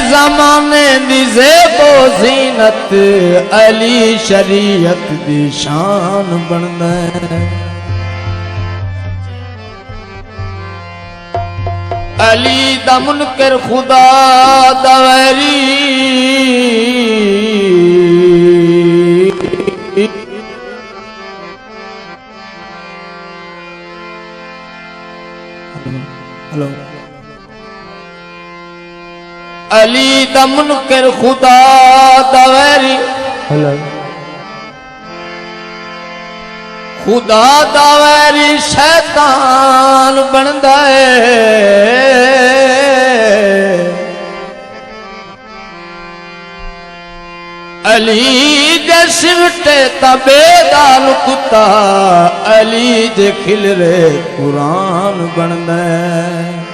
जमाने दी ज़ेबो ज़ीनत अली शरीयत दी शान बनदा है। अली दा मुनकर खुदा दा वैरी हेलो अली दा मुनकर खुदा दा वैरी हेलो खुदा दा वैरी शैतान बनदा है। अली दे सिवटे तबेदाल कुत्ता अली दे खिलरे कुरान बनदा है।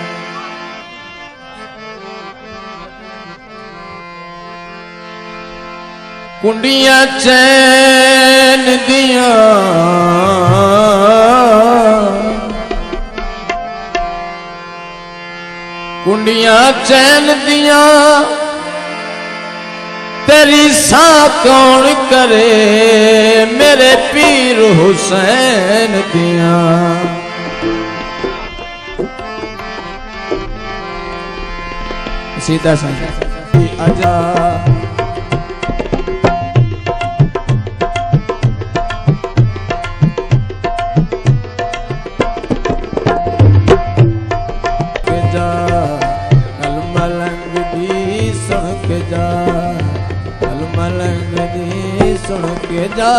कुंडियां चैन दिया कुंडियां चैन दिया तेरी सा कौन करे मेरे पीर हुसैन दिया। सीधा सा आजा सुन के जा